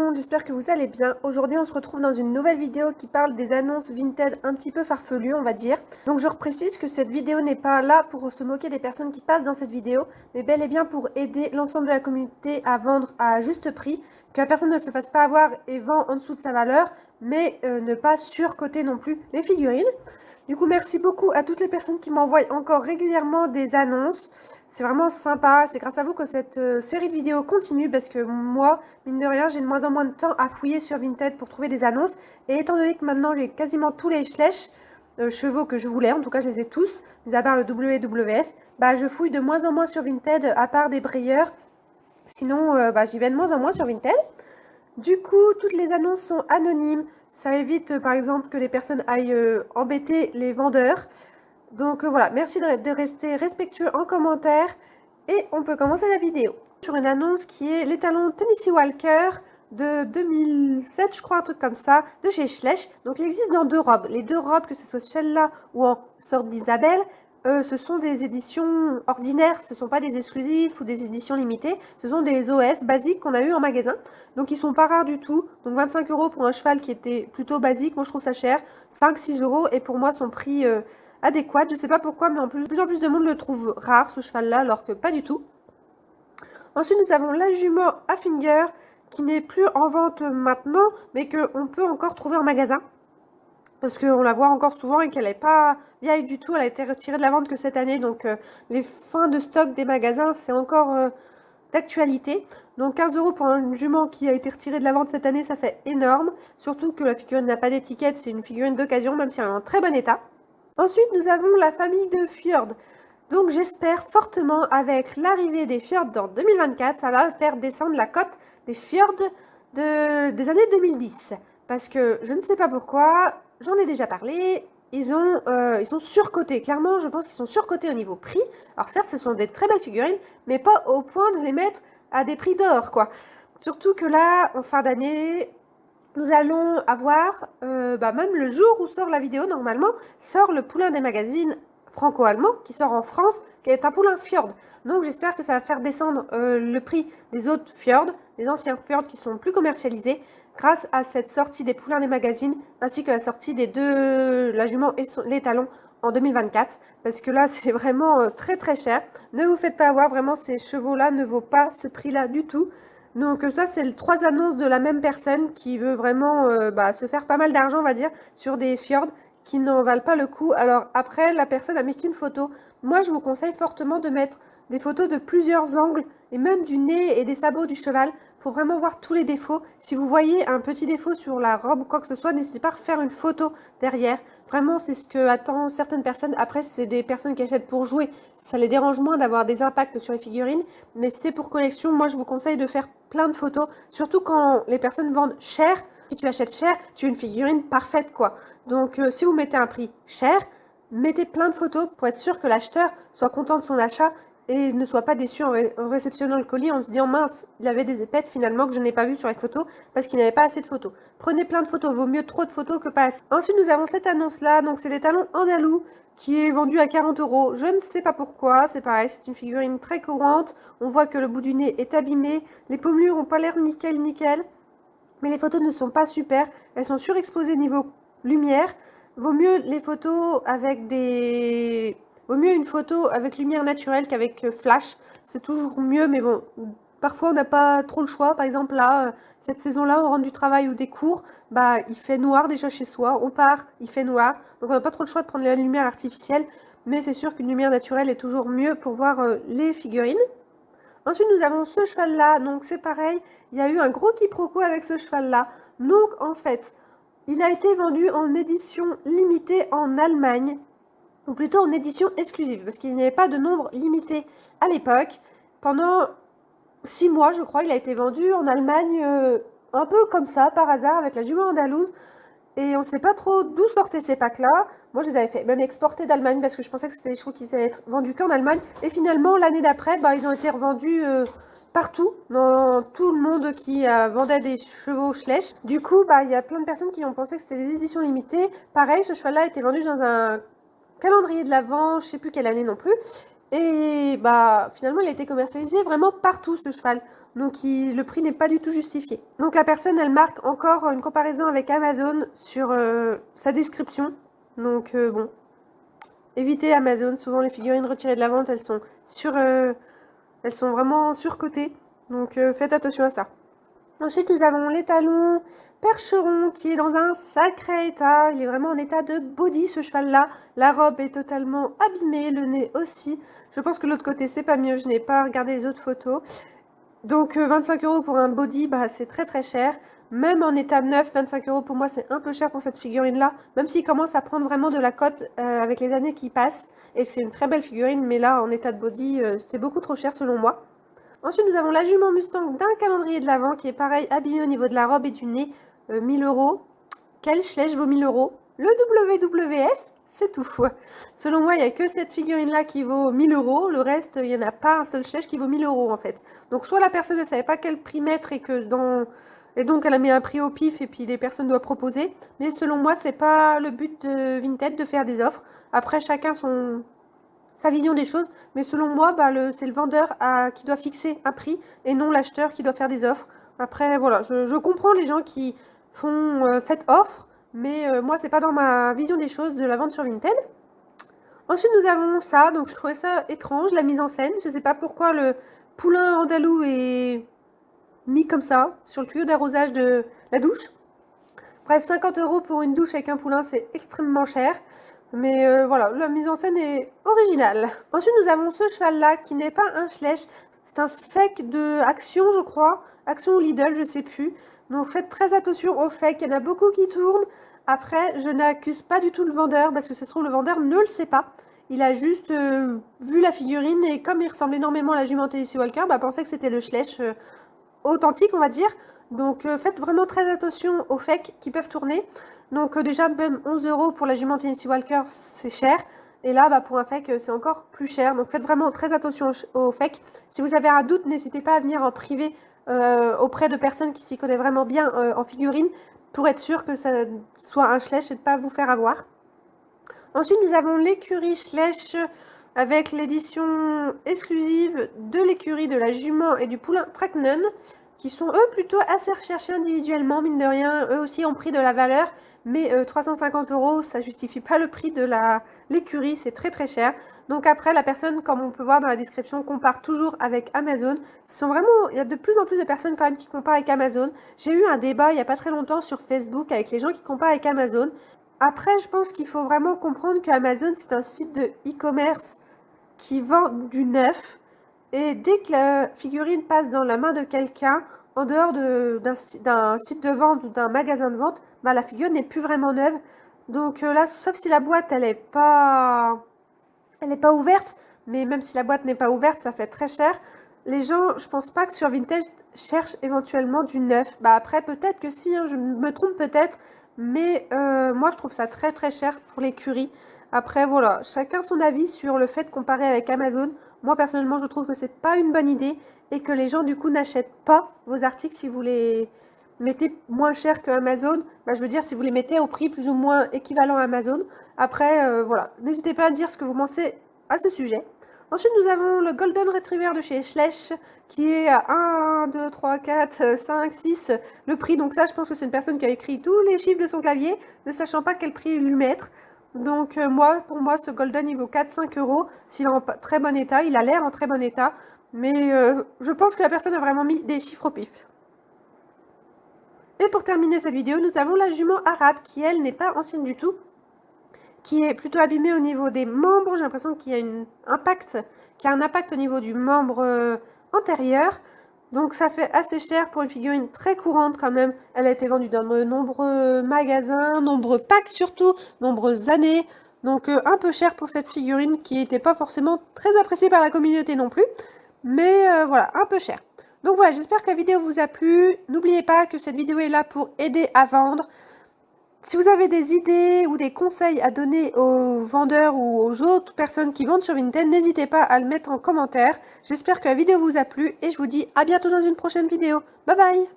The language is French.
monde, j'espère que vous allez bien. Aujourd'hui on se retrouve dans une nouvelle vidéo qui parle des annonces Vinted un petit peu farfelues on va dire. Donc je reprécise que cette vidéo n'est pas là pour se moquer des personnes qui passent dans cette vidéo, mais bel et bien pour aider l'ensemble de la communauté à vendre à juste prix, que la personne ne se fasse pas avoir et vend en dessous de sa valeur, mais ne pas surcoter non plus les figurines. Du coup, merci beaucoup à toutes les personnes qui m'envoient encore régulièrement des annonces. C'est vraiment sympa. C'est grâce à vous que cette série de vidéos continue parce que moi, mine de rien, j'ai de moins en moins de temps à fouiller sur Vinted pour trouver des annonces. Et étant donné que maintenant, j'ai quasiment tous les chevaux que je voulais, en tout cas, je les ai tous, mis à part le WWF, bah, je fouille de moins en moins sur Vinted à part des brayeurs. Sinon, j'y vais de moins en moins sur Vinted. Du coup, toutes les annonces sont anonymes. Ça évite, par exemple, que les personnes aillent embêter les vendeurs. Donc voilà, merci de rester respectueux en commentaire. Et on peut commencer la vidéo. Sur une annonce qui est les talons Tennessee Walker de 2007, je crois, un truc comme ça, de chez Schleich. Donc il existe dans deux robes. Les deux robes, que ce soit celle-là ou en sorte d'Isabelle, ce sont des éditions ordinaires, ce ne sont pas des exclusifs ou des éditions limitées, ce sont des OF basiques qu'on a eu en magasin, donc ils sont pas rares du tout, donc 25 € pour un cheval qui était plutôt basique, moi je trouve ça cher, 5-6 € et pour moi son prix adéquat, je sais pas pourquoi, mais de plus en plus de monde le trouve rare ce cheval là, alors que pas du tout. Ensuite nous avons la jument Haflinger, qui n'est plus en vente maintenant, mais qu'on peut encore trouver en magasin. Parce qu'on la voit encore souvent et qu'elle n'est pas vieille du tout, elle a été retirée de la vente que cette année, donc les fins de stock des magasins, c'est encore d'actualité. Donc 15 € pour une jument qui a été retirée de la vente cette année, ça fait énorme, surtout que la figurine n'a pas d'étiquette, c'est une figurine d'occasion, même si elle est en très bon état. Ensuite, nous avons la famille de Fjord. Donc j'espère fortement, avec l'arrivée des Fjord en 2024, ça va faire descendre la cote des Fjord des années 2010. Parce que je ne sais pas pourquoi, j'en ai déjà parlé, ils sont surcotés. Clairement, je pense qu'ils sont surcotés au niveau prix. Alors certes, ce sont des très belles figurines, mais pas au point de les mettre à des prix d'or, quoi. Surtout que là, en fin d'année, nous allons avoir, même le jour où sort la vidéo, normalement, sort le poulain des magazines franco-allemand, qui sort en France, qui est un poulain Fjord. Donc j'espère que ça va faire descendre le prix des autres Fjord, des anciens Fjord qui sont plus commercialisés, grâce à cette sortie des poulains des magazines, ainsi que la sortie des deux, la jument et les talons en 2024, parce que là c'est vraiment très très cher. Ne vous faites pas avoir, vraiment ces chevaux-là ne vaut pas ce prix-là du tout. Donc ça c'est les 3 annonces de la même personne qui veut vraiment se faire pas mal d'argent on va dire sur des fjords qui n'en valent pas le coup. Alors après la personne a mis qu'une photo. Moi je vous conseille fortement de mettre des photos de plusieurs angles et même du nez et des sabots du cheval pour vraiment voir tous les défauts. Si vous voyez un petit défaut sur la robe ou quoi que ce soit, n'hésitez pas à refaire une photo derrière. Vraiment, c'est ce que attendent certaines personnes. Après, c'est des personnes qui achètent pour jouer. Ça les dérange moins d'avoir des impacts sur les figurines. Mais c'est pour collection. Moi, je vous conseille de faire plein de photos. Surtout quand les personnes vendent cher. Si tu achètes cher, tu as une figurine parfaite, quoi. Donc, si vous mettez un prix cher, mettez plein de photos pour être sûr que l'acheteur soit content de son achat et ne soit pas déçu en réceptionnant le colis en se disant mince, il avait des épettes finalement que je n'ai pas vu sur les photos parce qu'il n'avait pas assez de photos. Prenez plein de photos, vaut mieux trop de photos que pas assez. Ensuite, nous avons cette annonce-là, donc c'est les talons andalous qui est vendu à 40 €. Je ne sais pas pourquoi, c'est pareil, c'est une figurine très courante. On voit que le bout du nez est abîmé, les pommures n'ont pas l'air nickel, mais les photos ne sont pas super, elles sont surexposées niveau lumière. Vaut mieux les photos avec des... Vaut mieux une photo avec lumière naturelle qu'avec flash. C'est toujours mieux, mais bon, parfois on n'a pas trop le choix. Par exemple, là, cette saison-là, on rentre du travail ou des cours, il fait noir déjà chez soi. On part, il fait noir. Donc on n'a pas trop le choix de prendre la lumière artificielle. Mais c'est sûr qu'une lumière naturelle est toujours mieux pour voir les figurines. Ensuite, nous avons ce cheval-là. Donc c'est pareil, il y a eu un gros quiproquo avec ce cheval-là. Donc en fait, il a été vendu en édition limitée en Allemagne, ou plutôt en édition exclusive, parce qu'il n'y avait pas de nombre limité à l'époque. Pendant 6 mois, je crois, il a été vendu en Allemagne un peu comme ça, par hasard, avec la jument andalouse. Et on ne sait pas trop d'où sortaient ces packs-là. Moi, je les avais fait même exporter d'Allemagne, parce que je pensais que c'était des chevaux qui allaient être vendus qu'en Allemagne. Et finalement, l'année d'après, ils ont été revendus... partout, dans tout le monde qui vendait des chevaux Schleich. Du coup, il y a plein de personnes qui ont pensé que c'était des éditions limitées. Pareil, ce cheval-là a été vendu dans un calendrier de l'Avent, je sais plus quelle année non plus. Et bah finalement il a été commercialisé vraiment partout ce cheval. Donc le prix n'est pas du tout justifié. Donc la personne elle marque encore une comparaison avec Amazon sur sa description. Donc bon, évitez Amazon, souvent les figurines retirées de la vente elles sont vraiment surcotées. Donc faites attention à ça. Ensuite, nous avons l'étalon Percheron qui est dans un sacré état. Il est vraiment en état de body ce cheval-là. La robe est totalement abîmée, le nez aussi. Je pense que l'autre côté, c'est pas mieux. Je n'ai pas regardé les autres photos. Donc 25 € pour un body, bah, c'est très très cher. Même en état neuf, 25 € pour moi, c'est un peu cher pour cette figurine-là. Même s'il commence à prendre vraiment de la cote avec les années qui passent. Et que c'est une très belle figurine, mais là, en état de body, c'est beaucoup trop cher selon moi. Ensuite, nous avons la jument Mustang d'un calendrier de l'Avent qui est pareil, abîmé au niveau de la robe et du nez, 1000 €. Quel Schleich vaut 1000 €? Le WWF, c'est tout. Selon moi, il n'y a que cette figurine-là qui vaut 1000 €. Le reste, il n'y en a pas un seul Schleich qui vaut 1000 € en fait. Donc soit la personne ne savait pas quel prix mettre et donc elle a mis un prix au pif et puis les personnes doivent proposer. Mais selon moi, c'est pas le but de Vinted de faire des offres. Après, chacun sa vision des choses, mais selon moi, bah, c'est le vendeur qui doit fixer un prix et non l'acheteur qui doit faire des offres. Après, voilà, je comprends les gens qui font faites offre, mais moi, c'est pas dans ma vision des choses de la vente sur Vinted. Ensuite, nous avons ça, donc je trouvais ça étrange, la mise en scène. Je sais pas pourquoi le poulain andalou est mis comme ça, sur le tuyau d'arrosage de la douche. Bref, 50 € pour une douche avec un poulain, c'est extrêmement cher. Mais voilà, la mise en scène est originale. Ensuite, nous avons ce cheval-là qui n'est pas un Schleich. C'est un fake de Action, je crois. Action ou Lidl, je sais plus. Donc faites très attention aux fakes. Il y en a beaucoup qui tournent. Après, je n'accuse pas du tout le vendeur parce que ça se trouve, le vendeur ne le sait pas. Il a juste vu la figurine et comme il ressemble énormément à la jument Tennessee Walker, bah, pensait que c'était le Schleich authentique, on va dire. Donc faites vraiment très attention aux fakes qui peuvent tourner. Donc déjà, même 11 € pour la jument Tennessee Walker, c'est cher. Et là, bah, pour un fake, c'est encore plus cher. Donc faites vraiment très attention aux fakes. Si vous avez un doute, n'hésitez pas à venir en privé auprès de personnes qui s'y connaissent vraiment bien en figurine pour être sûr que ça soit un Schleich et de ne pas vous faire avoir. Ensuite, nous avons l'écurie Schleich avec l'édition exclusive de l'écurie de la jument et du poulain Traknen, qui sont eux plutôt assez recherchés individuellement, mine de rien. Eux aussi ont pris de la valeur, mais 350 €, ça justifie pas le prix de l'écurie, c'est très très cher. Donc après, la personne, comme on peut voir dans la description, compare toujours avec Amazon. Il y a de plus en plus de personnes quand même qui comparent avec Amazon. J'ai eu un débat il n'y a pas très longtemps sur Facebook avec les gens qui comparent avec Amazon. Après, je pense qu'il faut vraiment comprendre qu'Amazon, c'est un site de e-commerce qui vend du neuf. Et dès que la figurine passe dans la main de quelqu'un, en dehors d'un site de vente ou d'un magasin de vente, bah, la figurine n'est plus vraiment neuve. Donc là, sauf si la boîte, elle est pas ouverte, mais même si la boîte n'est pas ouverte, ça fait très cher. Les gens, je pense pas que sur Vinted cherchent éventuellement du neuf. Bah après, peut-être que si, hein, je me trompe peut-être, mais moi, je trouve ça très très cher pour l'écurie. Après, voilà, chacun son avis sur le fait de comparer avec Amazon. Moi, personnellement, je trouve que c'est pas une bonne idée et que les gens, du coup, n'achètent pas vos articles si vous les mettez moins cher que Amazon. Bah, je veux dire, si vous les mettez au prix plus ou moins équivalent à Amazon. Après, voilà, n'hésitez pas à dire ce que vous pensez à ce sujet. Ensuite, nous avons le Golden Retriever de chez Schleich qui est à 1, 2, 3, 4, 5, 6 le prix. Donc ça, je pense que c'est une personne qui a écrit tous les chiffres de son clavier, ne sachant pas quel prix lui mettre. Donc pour moi, ce Golden, il vaut 4-5 €. S'il est en très bon état, il a l'air en très bon état. Mais je pense que la personne a vraiment mis des chiffres au pif. Et pour terminer cette vidéo, nous avons la jument arabe qui, elle, n'est pas ancienne du tout, qui est plutôt abîmée au niveau des membres. J'ai l'impression qu'il y a un impact au niveau du membre antérieur. Donc ça fait assez cher pour une figurine très courante quand même. Elle a été vendue dans de nombreux magasins, nombreux packs surtout, nombreuses années. Donc un peu cher pour cette figurine qui n'était pas forcément très appréciée par la communauté non plus. Mais voilà, un peu cher. Donc voilà, j'espère que la vidéo vous a plu. N'oubliez pas que cette vidéo est là pour aider à vendre. Si vous avez des idées ou des conseils à donner aux vendeurs ou aux autres personnes qui vendent sur Vinted, n'hésitez pas à le mettre en commentaire. J'espère que la vidéo vous a plu et je vous dis à bientôt dans une prochaine vidéo. Bye bye!